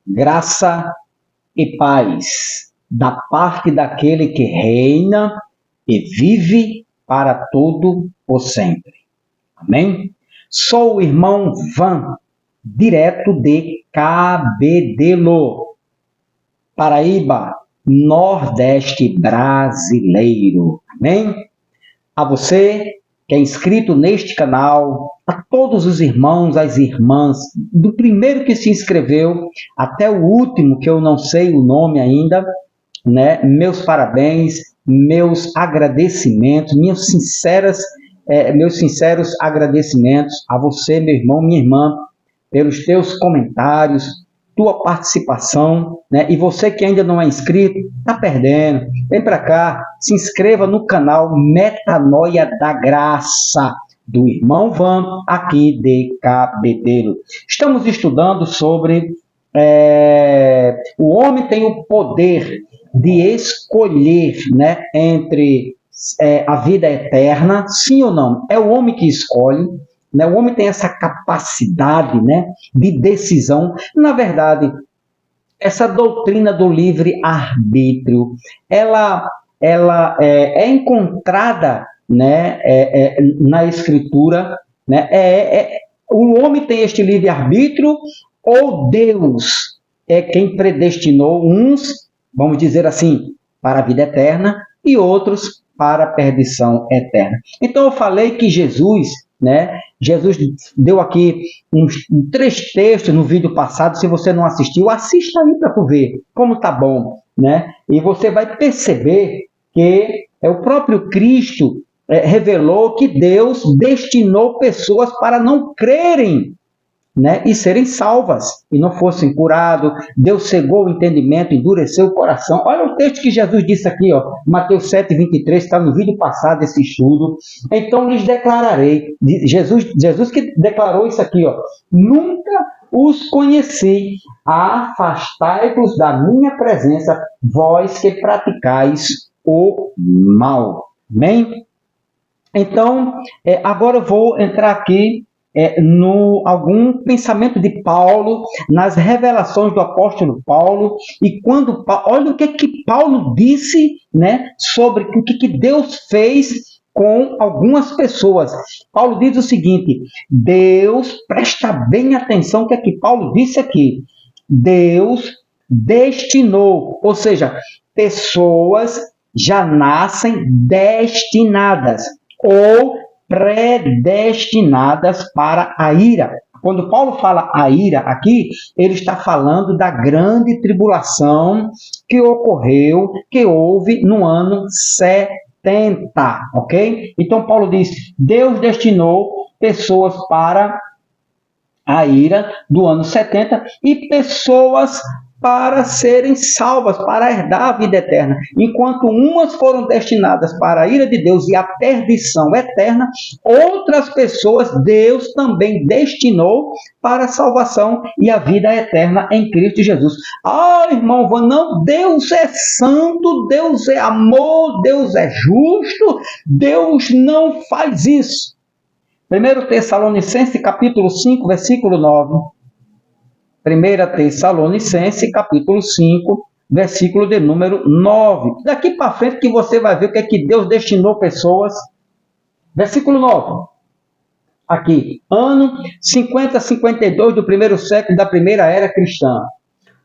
Graça e paz da parte daquele que reina e vive para todo o sempre. Amém? Sou o irmão Van, direto de Cabedelo, Paraíba, Nordeste brasileiro. Amém? A você que é inscrito neste canal, a todos os irmãos, as irmãs, do primeiro que se inscreveu até o último, que eu não sei o nome ainda, né? Meus parabéns, meus agradecimentos, meus sinceros agradecimentos a você, meu irmão, minha irmã, pelos teus comentários, tua participação, né? E você que ainda não é inscrito, tá perdendo. Vem para cá, se inscreva no canal Metanoia da Graça, do irmão Van, aqui de Cabedelo. Estamos estudando sobre o homem tem o poder de escolher, né, entre a vida eterna, sim ou não? É o homem que escolhe. Né? O homem tem essa capacidade, né, de decisão. Na verdade, essa doutrina do livre-arbítrio, ela é encontrada, né, na Escritura. Né? O homem tem este livre-arbítrio ou Deus é quem predestinou uns, vamos dizer assim, para a vida eterna e outros para a perdição eterna. Então eu falei que Jesus, né? Jesus deu aqui uns 3 textos no vídeo passado. Se você não assistiu, assista aí para tu ver como tá bom, né? E você vai perceber que o próprio Cristo revelou que Deus destinou pessoas para não crerem, né, e serem salvas, e não fossem curados. Deus cegou o entendimento, endureceu o coração. Olha o texto que Jesus disse aqui, ó, Mateus 7:23, está no vídeo passado esse estudo. Então lhes declararei, Jesus que declarou isso aqui, ó, nunca os conheci, afastai-vos da minha presença, vós que praticais o mal. Amém? Então, agora eu vou entrar aqui algum pensamento de Paulo, nas revelações do apóstolo Paulo, e olha o que Paulo disse, né, sobre o que Deus fez com algumas pessoas. Paulo diz o seguinte: Deus, presta bem atenção o que Paulo disse aqui, Deus destinou, ou seja, pessoas já nascem destinadas, ou predestinadas para a ira. Quando Paulo fala a ira aqui, ele está falando da grande tribulação que houve no ano 70, ok? Então Paulo diz, Deus destinou pessoas para a ira do ano 70 e pessoas para serem salvas, para herdar a vida eterna. Enquanto umas foram destinadas para a ira de Deus e a perdição eterna, outras pessoas Deus também destinou para a salvação e a vida eterna em Cristo Jesus. Ah, irmão, não, Deus é santo, Deus é amor, Deus é justo, Deus não faz isso. 1 Tessalonicenses, capítulo 5, versículo 9. 1 Tessalonicenses, capítulo 5, versículo de número 9. Daqui para frente que você vai ver o que é que Deus destinou pessoas. Versículo 9. Aqui. Ano 50-52 do primeiro século da primeira era cristã.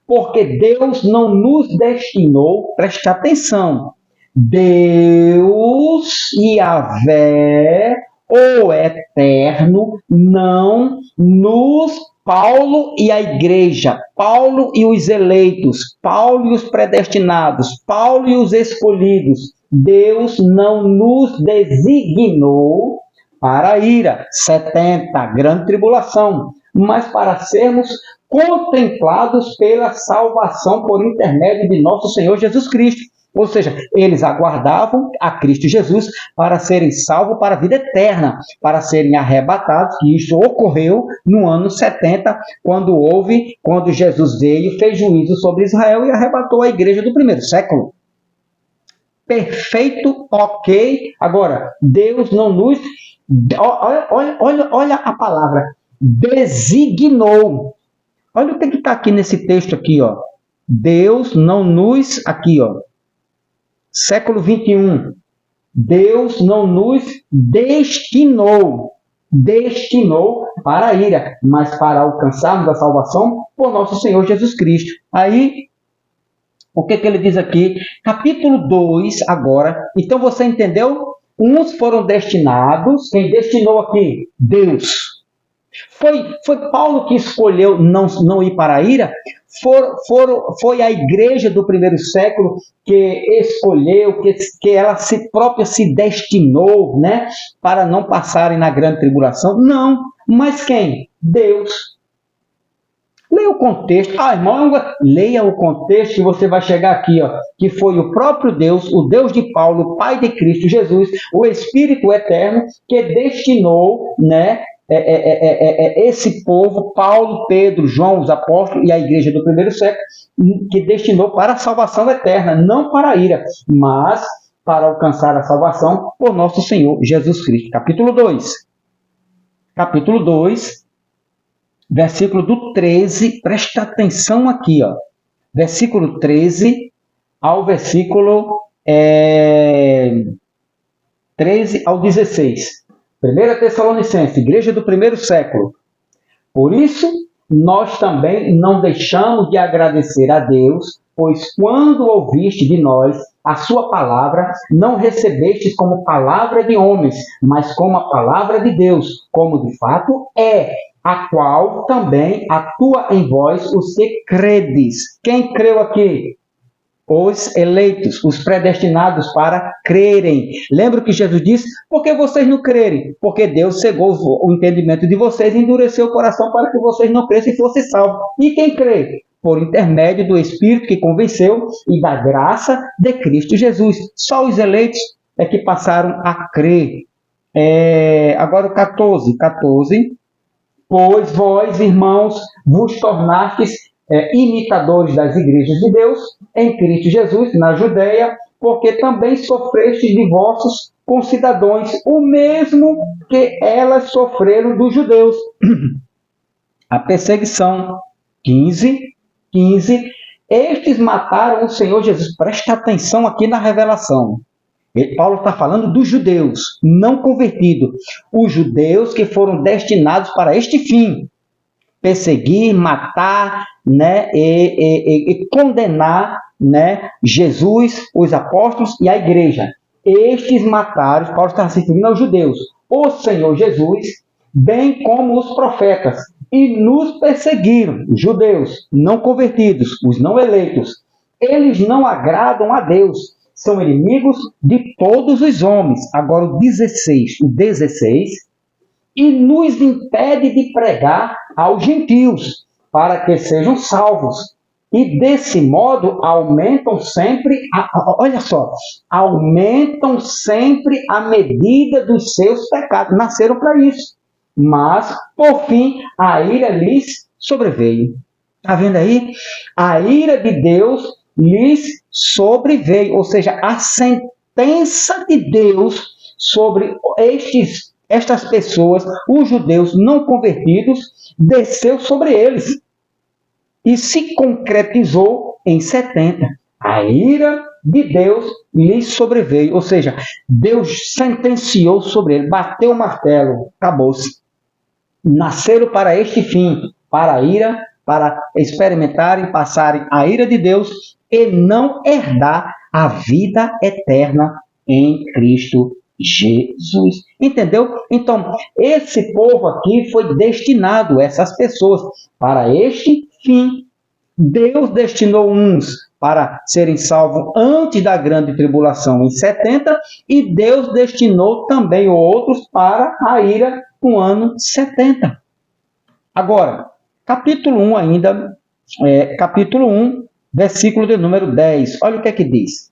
Porque Deus não nos destinou, preste atenção, Deus, Yahvé, o Eterno, não nos... Paulo e a igreja, Paulo e os eleitos, Paulo e os predestinados, Paulo e os escolhidos, Deus não nos designou para a ira, 70, grande tribulação, mas para sermos contemplados pela salvação por intermédio de nosso Senhor Jesus Cristo. Ou seja, eles aguardavam a Cristo Jesus para serem salvos para a vida eterna, para serem arrebatados, que isso ocorreu no ano 70, quando Jesus veio, fez juízo sobre Israel e arrebatou a igreja do primeiro século. Perfeito, ok. Agora, Deus não nos... Olha a palavra, designou. Olha o que está aqui nesse texto aqui, ó. Deus não nos, aqui, ó, século 21, Deus não nos destinou para a ira, mas para alcançarmos a salvação por nosso Senhor Jesus Cristo. Aí, o que ele diz aqui? Capítulo 2, agora. Então, você entendeu? Uns foram destinados. Quem destinou aqui? Deus. Foi Paulo que escolheu não ir para a ira? Foi a igreja do primeiro século que escolheu, que ela própria se destinou, né, para não passarem na grande tribulação? Não. Mas quem? Deus. Leia o contexto. Irmão, leia o contexto que você vai chegar aqui, ó, que foi o próprio Deus, o Deus de Paulo, o Pai de Cristo Jesus, o Espírito Eterno, que destinou, né, esse povo, Paulo, Pedro, João, os apóstolos e a igreja do primeiro século, que destinou para a salvação eterna, não para a ira, mas para alcançar a salvação por nosso Senhor Jesus Cristo. Capítulo 2. Capítulo 2, versículo do 13, presta atenção aqui, ó. Versículo 13 ao versículo 13 ao 16. 1 Tessalonicenses, igreja do primeiro século. Por isso, nós também não deixamos de agradecer a Deus, pois quando ouviste de nós a sua palavra, não recebestes como palavra de homens, mas como a palavra de Deus, como de fato é, a qual também atua em vós os que credes. Quem creu aqui? Os eleitos, os predestinados para crerem. Lembra que Jesus disse? Por que vocês não crerem? Porque Deus cegou o entendimento de vocês e endureceu o coração para que vocês não crescem e fossem salvos. E quem crê? Por intermédio do Espírito que convenceu e da graça de Cristo Jesus. Só os eleitos é que passaram a crer. Agora o 14. Pois vós, irmãos, vos tornastes imitadores das igrejas de Deus, em Cristo Jesus, na Judeia, porque também sofrestes de vossos concidadãos o mesmo que elas sofreram dos judeus. A perseguição, 15. Estes mataram o Senhor Jesus. Presta atenção aqui na revelação. Paulo está falando dos judeus não convertidos. Os judeus que foram destinados para este fim. Perseguir, matar, né, e condenar, né, Jesus, os apóstolos e a igreja. Estes mataram, Paulo está se referindo aos judeus, o Senhor Jesus, bem como os profetas, e nos perseguiram, os judeus não convertidos, os não eleitos. Eles não agradam a Deus, são inimigos de todos os homens. Agora o 16, e nos impede de pregar aos gentios, para que sejam salvos. E desse modo aumentam sempre, aumentam sempre a medida dos seus pecados. Nasceram para isso. Mas, por fim, a ira lhes sobreveio. Está vendo aí? A ira de Deus lhes sobreveio. Ou seja, a sentença de Deus sobre estas pessoas, os judeus não convertidos, desceu sobre eles e se concretizou em 70. A ira de Deus lhes sobreveio, ou seja, Deus sentenciou sobre ele, bateu o martelo, acabou-se. Nasceram para este fim, para a ira, para experimentarem, passarem a ira de Deus e não herdar a vida eterna em Cristo Jesus. Entendeu? Então, esse povo aqui foi destinado, essas pessoas, para este fim. Deus destinou uns para serem salvos antes da grande tribulação em 70, e Deus destinou também outros para a ira no ano 70. Agora, capítulo 1 ainda, capítulo 1, versículo de número 10. Olha o que é que diz.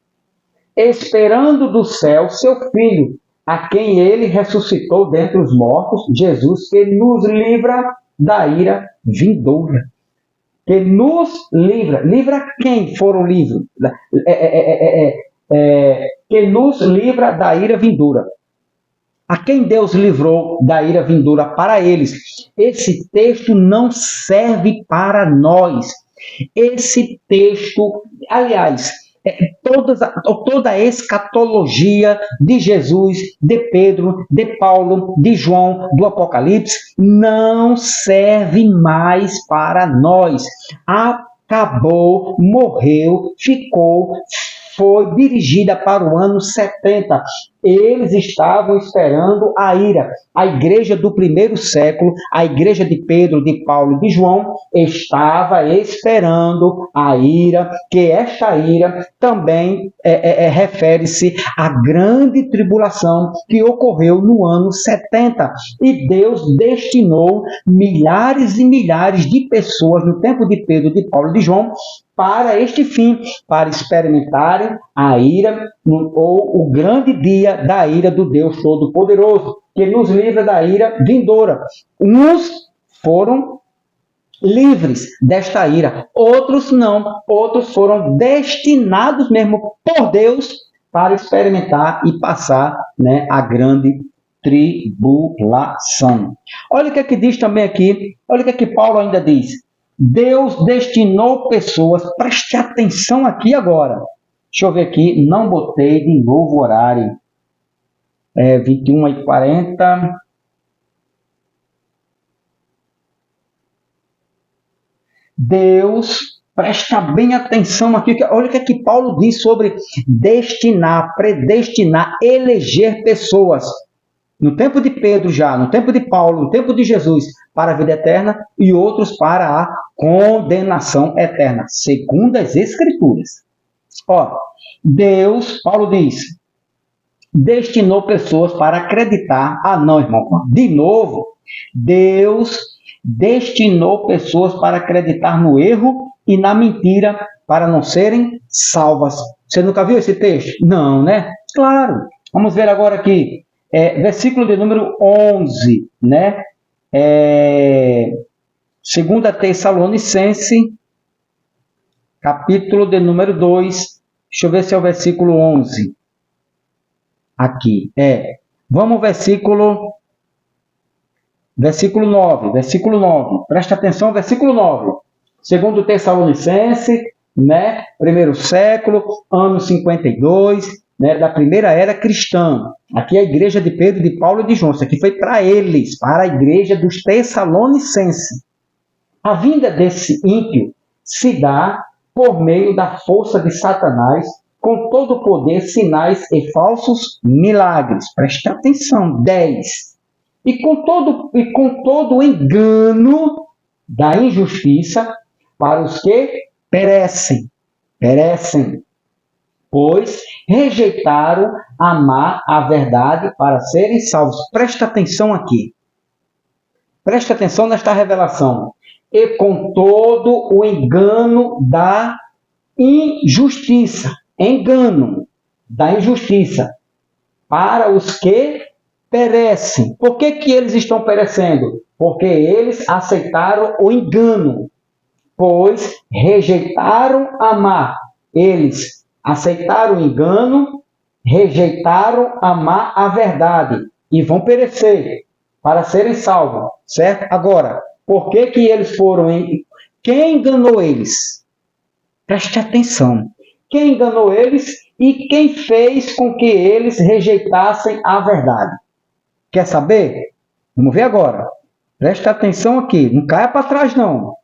Esperando do céu seu Filho, a quem ele ressuscitou dentre os mortos, Jesus, que nos livra da ira vindoura. Que nos livra quem foram livres? Que nos livra da ira vindoura. a quem Deus livrou da ira vindoura para eles. Esse texto não serve para nós. Esse texto, aliás, toda a escatologia de Jesus, de Pedro, de Paulo, de João, do Apocalipse, não serve mais para nós. Acabou, morreu, foi dirigida para o ano 70. Eles estavam esperando a ira. A igreja do primeiro século, a igreja de Pedro, de Paulo e de João, estava esperando a ira, que esta ira também refere-se à grande tribulação que ocorreu no ano 70. E Deus destinou milhares e milhares de pessoas no tempo de Pedro, de Paulo e de João para este fim, para experimentarem a ira ou o grande dia da ira do Deus Todo-Poderoso, que nos livra da ira vindoura. Uns foram livres desta ira, outros não, outros foram destinados mesmo por Deus para experimentar e passar, né, a grande tribulação. Olha o que é que diz também aqui, olha o que é que Paulo ainda diz. Deus destinou pessoas, preste atenção aqui agora. Deixa eu ver aqui, não botei de novo o horário. 21h40. Deus, presta bem atenção aqui. Olha o que é que Paulo diz sobre destinar, predestinar, eleger pessoas. No tempo de Pedro já, no tempo de Paulo, no tempo de Jesus, para a vida eterna e outros para a condenação eterna, segundo as Escrituras. Ó, Deus, Paulo diz, destinou pessoas para acreditar. Ah, não, irmão, de novo, Deus destinou pessoas para acreditar no erro e na mentira para não serem salvas. Você nunca viu esse texto? Não, né? Claro. Vamos ver agora aqui. Versículo de número 11, né? 2 Tessalonicense, capítulo de número 2. Deixa eu ver se é o versículo 11. Aqui, Vamos ao versículo 9. Versículo 9. Presta atenção, versículo 9. 2 Tessalonicense, né? Primeiro século, ano 52. Né, da primeira era cristã. Aqui é a igreja de Pedro, de Paulo e de João. Isso aqui foi para eles, para a igreja dos Tessalonicenses. A vinda desse ímpio se dá por meio da força de Satanás, com todo o poder, sinais e falsos milagres. Preste atenção. 10. E com todo o engano da injustiça para os que perecem. Pois rejeitaram amar a verdade para serem salvos. Presta atenção aqui. Presta atenção nesta revelação. E com todo o engano da injustiça. Engano da injustiça para os que perecem. Por que eles estão perecendo? Porque eles aceitaram o engano. Pois rejeitaram amar. Eles aceitaram o engano, rejeitaram amar a verdade e vão perecer para serem salvos, certo? Agora, por que eles foram? Quem enganou eles? Preste atenção. Quem enganou eles e quem fez com que eles rejeitassem a verdade? Quer saber? Vamos ver agora. Preste atenção aqui. Não caia para trás, não.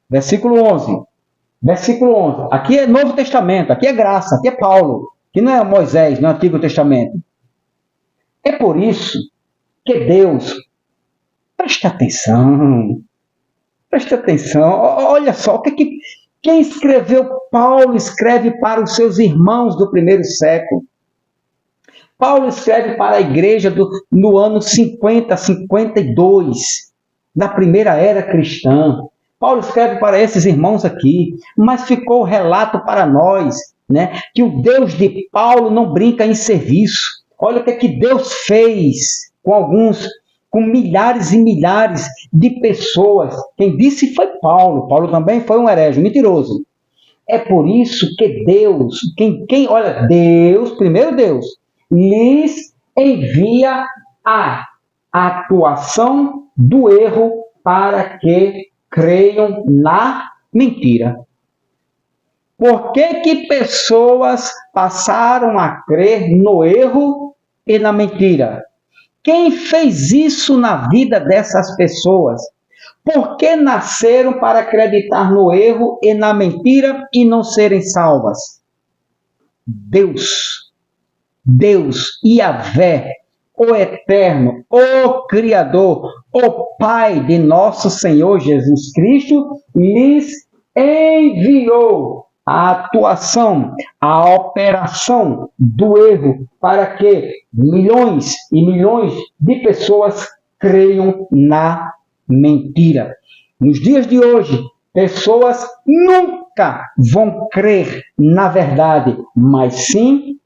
Versículo 11. Versículo 11. Aqui é Novo Testamento, aqui é graça, aqui é Paulo. Aqui não é Moisés, no Antigo Testamento. É por isso que Deus, preste atenção, olha só, quem escreveu Paulo escreve para os seus irmãos do primeiro século. Paulo escreve para a igreja no ano 50, 52, da primeira era cristã. Paulo escreve para esses irmãos aqui, mas ficou o relato para nós, né, que o Deus de Paulo não brinca em serviço. Olha o que Deus fez com milhares e milhares de pessoas. Quem disse foi Paulo. Paulo também foi um herege, um mentiroso. É por isso que Deus, Deus, primeiro Deus, lhes envia a atuação do erro para que creiam na mentira. Por que pessoas passaram a crer no erro e na mentira? Quem fez isso na vida dessas pessoas? Por que nasceram para acreditar no erro e na mentira e não serem salvas? Deus, Yahvé, o Eterno, o Criador, o Pai de nosso Senhor Jesus Cristo, lhes enviou a atuação, a operação do erro para que milhões e milhões de pessoas creiam na mentira. Nos dias de hoje, pessoas nunca vão crer na verdade, mas sim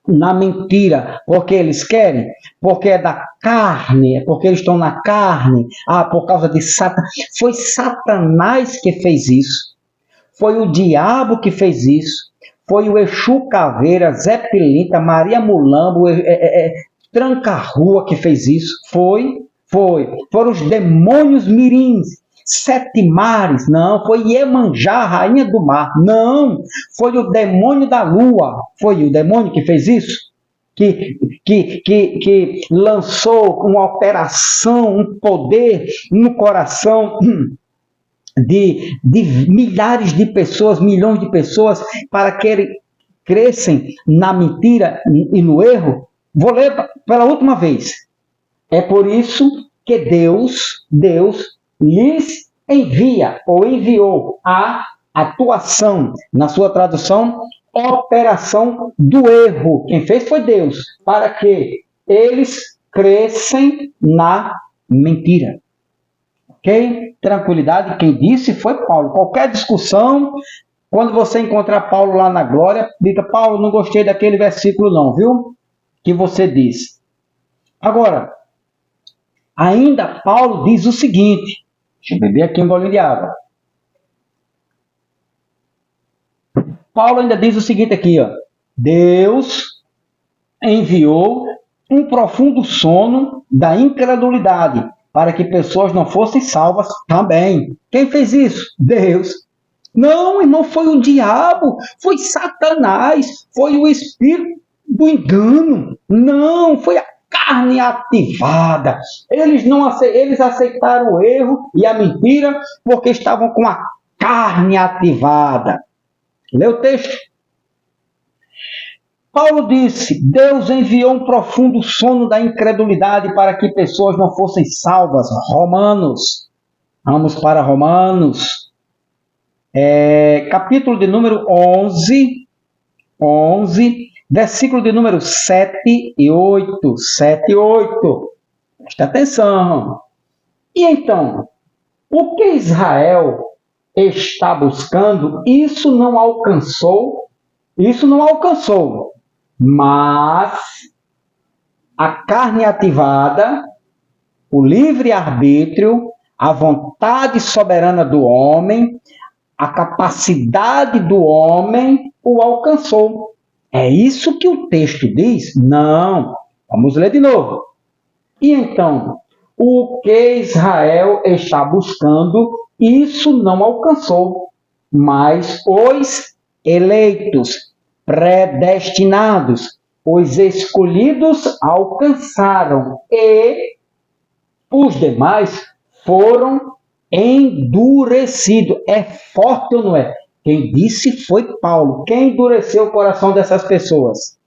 na mentira, porque eles querem, porque é da carne, porque eles estão na carne, por causa de Satanás. Foi Satanás que fez isso. Foi o diabo que fez isso. Foi o Exu Caveira, Zé Pilinta, Maria Mulambo, Tranca-Rua que fez isso. Foram os demônios mirins, Sete Mares. Não, foi Iemanjá, rainha do mar. Não, foi o demônio da lua. Foi o demônio que fez isso. Que lançou uma operação, um poder no coração de milhares de pessoas, milhões de pessoas, para que crescem na mentira e no erro. Vou ler pela última vez. É por isso que Deus lhes envia ou enviou a atuação, na sua tradução, operação do erro. Quem fez foi Deus, para que eles crescem na mentira. Ok? Tranquilidade, quem disse foi Paulo. Qualquer discussão, quando você encontrar Paulo lá na glória, diga: Paulo, não gostei daquele versículo não, viu? Que você disse. Agora, ainda Paulo diz o seguinte, deixa eu beber aqui um golinho de água. Paulo ainda diz o seguinte aqui, ó: Deus enviou um profundo sono da incredulidade para que pessoas não fossem salvas também. Quem fez isso? Deus. Não, irmão, foi o diabo, foi Satanás, foi o espírito do engano. Não, foi a carne ativada. Eles aceitaram o erro e a mentira porque estavam com a carne ativada. Lê o texto. Paulo disse: Deus enviou um profundo sono da incredulidade para que pessoas não fossem salvas. Romanos. Vamos para Romanos. Capítulo de número 11, versículo de número 7 e 8. 7 e 8. Presta atenção. E então, o que Israel está buscando, isso não alcançou, mas a carne ativada, o livre-arbítrio, a vontade soberana do homem, a capacidade do homem o alcançou. É isso que o texto diz? Não. Vamos ler de novo. E então, o que Israel está buscando, isso não alcançou, mas os eleitos, predestinados, os escolhidos alcançaram, e os demais foram endurecidos. É forte ou não é? Quem disse foi Paulo. Quem endureceu o coração dessas pessoas?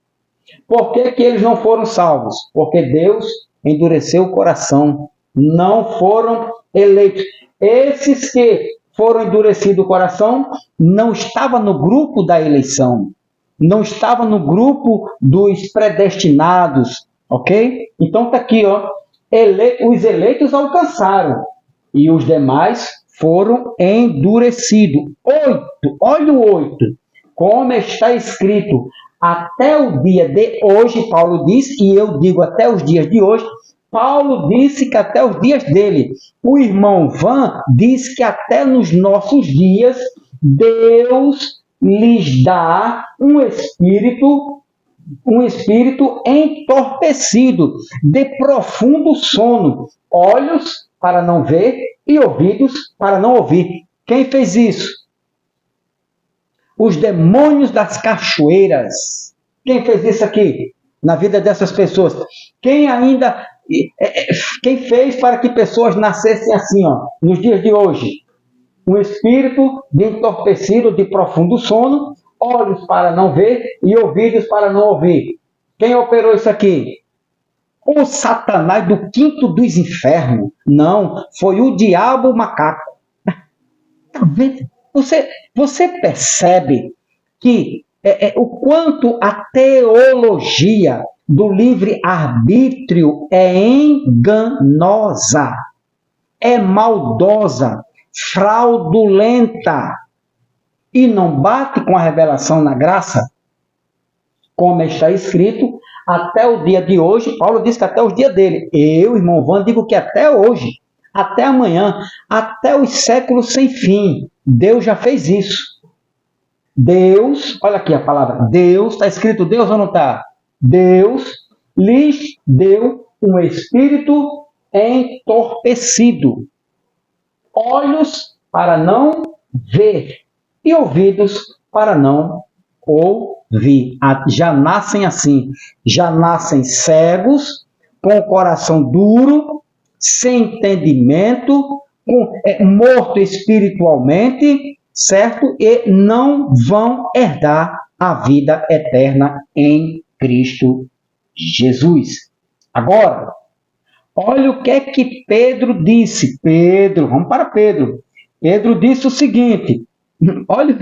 Por que eles não foram salvos? Porque Deus endureceu o coração. Não foram eleitos. Esses que foram endurecidos o coração não estavam no grupo da eleição. Não estavam no grupo dos predestinados. Ok? Então está aqui, ó. Os eleitos alcançaram e os demais foram endurecidos. 8, olha o 8. Como está escrito: até o dia de hoje, Paulo diz, e eu digo até os dias de hoje, Paulo disse que até os dias dele. O irmão Van diz que até nos nossos dias, Deus lhes dá um espírito um espírito entorpecido, de profundo sono, olhos para não ver e ouvidos para não ouvir. Quem fez isso? Os demônios das cachoeiras. Quem fez isso aqui na vida dessas pessoas? Quem fez para que pessoas nascessem assim, nos dias de hoje? Um espírito de entorpecido, de profundo sono, olhos para não ver e ouvidos para não ouvir. Quem operou isso aqui? O Satanás do quinto dos infernos. Não, foi o diabo macaco. Tá vendo? Você percebe que o quanto a teologia do livre-arbítrio é enganosa, é maldosa, fraudulenta e não bate com a revelação na graça, como está escrito, até o dia de hoje. Paulo diz que até o dia dele. Eu, irmão Vando, digo que até hoje, até amanhã, até os séculos sem fim, Deus já fez isso. Deus, olha aqui a palavra Deus, está escrito Deus ou não está? Deus lhes deu um espírito entorpecido, olhos para não ver e ouvidos para não ouvir. Já nascem assim, já nascem cegos, com o coração duro, sem entendimento, morto espiritualmente, certo? E não vão herdar a vida eterna em Cristo Jesus. Agora, olha o que é que Pedro disse. Vamos para Pedro. Pedro disse o seguinte, olha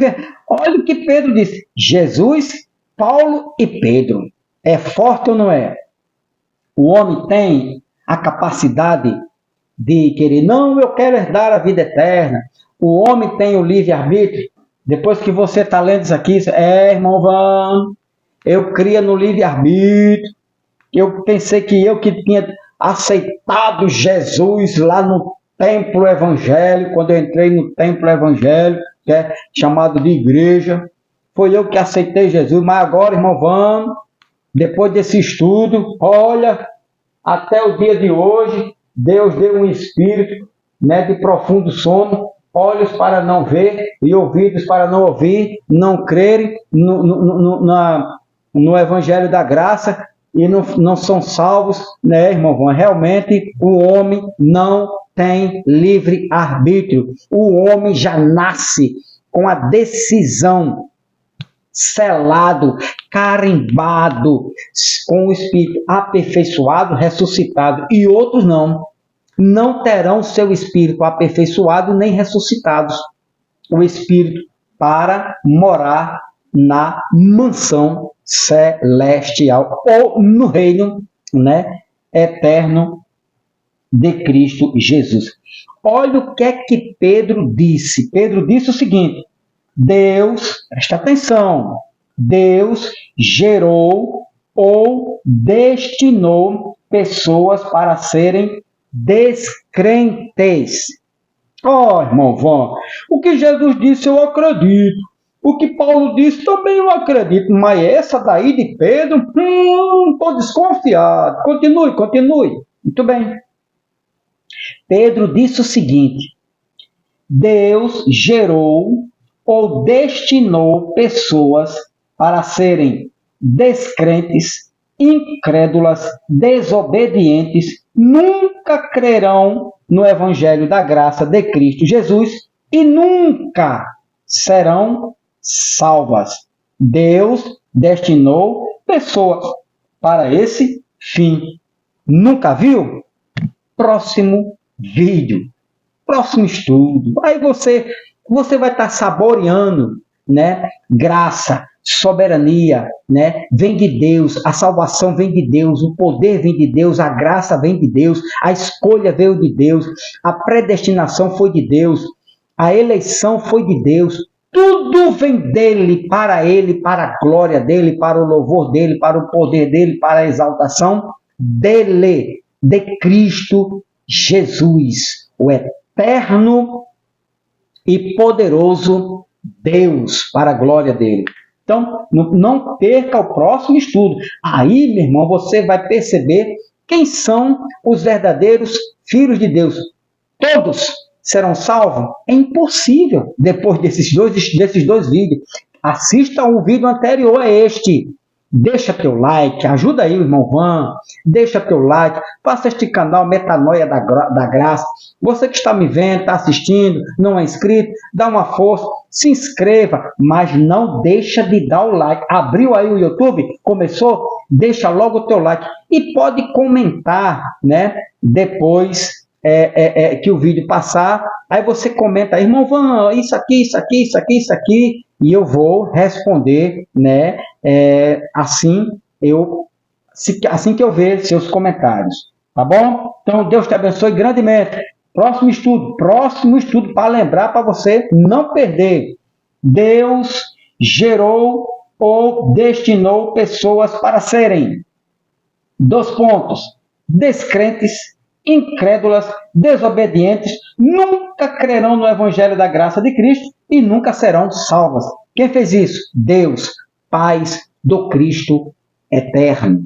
o que Pedro disse. Jesus, Paulo e Pedro. É forte ou não é? O homem tem a capacidade de querer, não, eu quero herdar a vida eterna. O homem tem o livre-arbítrio. Depois que você está lendo isso aqui, irmão Van, eu cria no livre-arbítrio. Eu pensei que tinha aceitado Jesus lá no templo evangélico, quando eu entrei no templo evangélico, que é chamado de igreja. Foi eu que aceitei Jesus, mas agora, irmão Van, depois desse estudo, olha, até o dia de hoje, Deus deu um espírito, de profundo sono, olhos para não ver e ouvidos para não ouvir, não crerem no Evangelho da Graça e não são salvos, irmão? Realmente o homem não tem livre-arbítrio. O homem já nasce com a decisão, selado, carimbado, com o espírito aperfeiçoado, ressuscitado, e outros não terão seu espírito aperfeiçoado nem ressuscitados, o espírito para morar na mansão celestial ou no reino, eterno de Cristo Jesus. Olha o que é que Pedro disse. Pedro disse o seguinte: Deus, presta atenção, Deus gerou ou destinou pessoas para serem descrentes. Irmão Van, o que Jesus disse eu acredito. O que Paulo disse também eu acredito. Mas essa daí de Pedro, estou desconfiado. Continue. Muito bem. Pedro disse o seguinte: Deus gerou ou destinou pessoas para serem descrentes, incrédulas, desobedientes, nunca crerão no Evangelho da Graça de Cristo Jesus e nunca serão salvas. Deus destinou pessoas para esse fim. Nunca viu? Próximo vídeo, próximo estudo. Aí você vai estar saboreando, graça, soberania, vem de Deus, a salvação vem de Deus, o poder vem de Deus, a graça vem de Deus, a escolha veio de Deus, a predestinação foi de Deus, a eleição foi de Deus, tudo vem dele, para a glória dele, para o louvor dele, para o poder dele, para a exaltação dele, de Cristo Jesus, o eterno e poderoso Deus, para a glória dele. Então, não perca o próximo estudo. Aí, meu irmão, você vai perceber quem são os verdadeiros filhos de Deus. Todos serão salvos? É impossível depois desses dois vídeos. Assista o vídeo anterior a este. Deixa teu like, ajuda aí o irmão Van, deixa teu like, faça este canal Metanoia da Graça. Você que está me vendo, está assistindo, não é inscrito, dá uma força, se inscreva, mas não deixa de dar o like. Abriu aí o YouTube? Começou? Deixa logo o teu like e pode comentar, né? Depois que o vídeo passar, aí você comenta, irmão Van, isso aqui, isso aqui, isso aqui, isso aqui, e eu vou responder, né? Assim que eu ver seus comentários, tá bom? Então, Deus te abençoe grandemente. Próximo estudo para lembrar, para você não perder. Deus gerou ou destinou pessoas para serem, descrentes, incrédulas, desobedientes, nunca crerão no Evangelho da graça de Cristo e nunca serão salvas. Quem fez isso? Deus, Pai do Cristo eterno.